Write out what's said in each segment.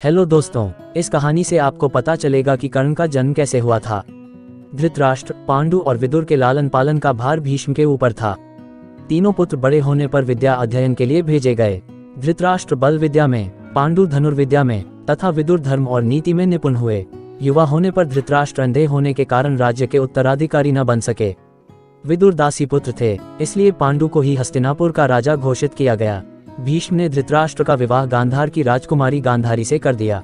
Hello दोस्तों, इस कहानी से आपको पता चलेगा कि कर्ण का जन्म कैसे हुआ था। धृतराष्ट्र, पांडु और विदुर के लालन पालन का भार भीष्म के ऊपर था। तीनों पुत्र बड़े होने पर विद्या अध्ययन के लिए भेजे गए। धृतराष्ट्र बल विद्या में, पांडु धनुर्विद्या में तथा विदुर धर्म और नीति में निपुण हुए। युवा होने पर धृतराष्ट्र अंधे होने के कारण राज्य के उत्तराधिकारी न बन सके। विदुर दासी पुत्र थे, इसलिए पांडु को ही हस्तिनापुर का राजा घोषित किया गया। भीष्म ने धृतराष्ट्र का विवाह गांधार की राजकुमारी गांधारी से कर दिया।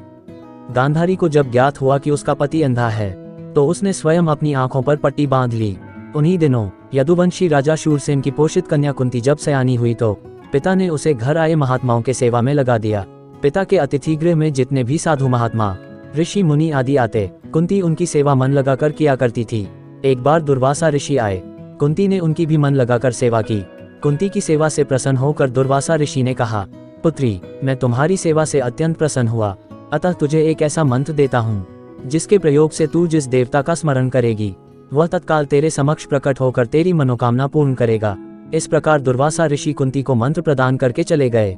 गांधारी को जब ज्ञात हुआ कि उसका पति अंधा है, तो उसने स्वयं अपनी आंखों पर पट्टी बांध ली। उन्हीं दिनों यदुवंशी राजा शूरसेन की पोषित कन्या कुंती जब सयानी हुई तो पिता ने उसे घर आए महात्माओं के सेवा में लगा दिया। पिता के अतिथि गृह में जितने भी साधु महात्मा, ऋषि मुनि आदि आते, कुंती उनकी सेवा मन लगाकर किया करती थी। एक बार दुर्वासा ऋषि आए, कुंती ने उनकी भी मन लगाकर सेवा की। कुंती की सेवा से प्रसन्न होकर दुर्वासा ऋषि ने कहा, पुत्री, मैं तुम्हारी सेवा से अत्यंत प्रसन्न हुआ, अतः तुझे एक ऐसा मंत्र देता हूँ जिसके प्रयोग से तू जिस देवता का स्मरण करेगी वह तत्काल तेरे समक्ष प्रकट होकर तेरी मनोकामना पूर्ण करेगा। इस प्रकार दुर्वासा ऋषि कुंती को मंत्र प्रदान करके चले गए।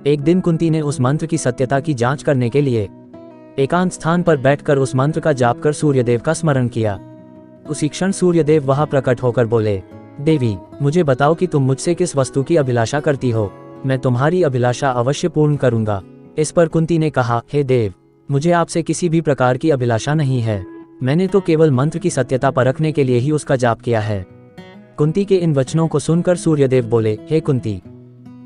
एक दिन कुंती ने उस मंत्र की सत्यता की जांच करने के लिए एकांत स्थान पर बैठकर उस मंत्र का जाप कर सूर्यदेव का स्मरण किया। उसी क्षण सूर्यदेव वहां प्रकट होकर बोले, देवी, मुझे बताओ कि तुम मुझसे किस वस्तु की अभिलाषा करती हो, मैं तुम्हारी अभिलाषा अवश्य पूर्ण करूंगा। इस पर कुंती ने कहा, हे देव, मुझे आपसे किसी भी प्रकार की अभिलाषा नहीं है, मैंने तो केवल मंत्र की सत्यता परखने के लिए ही उसका जाप किया है। कुंती के इन वचनों को सुनकर सूर्यदेव बोले, हे कुंती,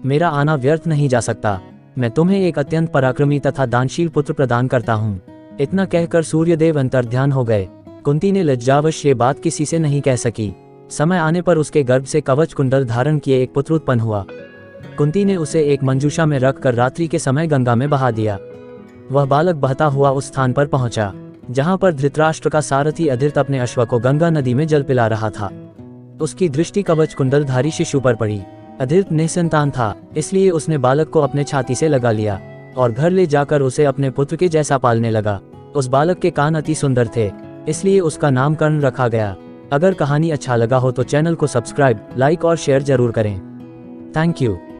मेरा आना व्यर्थ नहीं जा सकता, मैं तुम्हें एक अत्यंत पराक्रमी तथा दानशील पुत्र प्रदान करता हूँ। इतना कहकर सूर्यदेव अंतर्ध्यान हो गए। कुंती ने लज्जावश ये बात किसी से नहीं कह सकी। समय आने पर उसके गर्भ से कवच कुंडल धारण किए एक पुत्र उत्पन्न हुआ। कुंती ने उसे एक मंजूषा में रखकर रात्रि के समय गंगा में बहा दिया। वह बालक बहता हुआ उस स्थान पर पहुंचा जहां पर धृतराष्ट्र का सारथी अधीरथ अपने अश्व को गंगा नदी में जल पिला रहा था। उसकी दृष्टि कवच कुंडलधारी शिशु पर पड़ी। अधीरथ निसंतान था, इसलिए उसने बालक को अपने छाती से लगा लिया और घर ले जाकर उसे अपने पुत्र के जैसा पालने लगा। उस बालक के कान अति सुंदर थे, इसलिए उसका नाम कर्ण रखा गया। अगर कहानी अच्छा लगा हो तो चैनल को सब्सक्राइब, लाइक और शेयर जरूर करें। Thank you.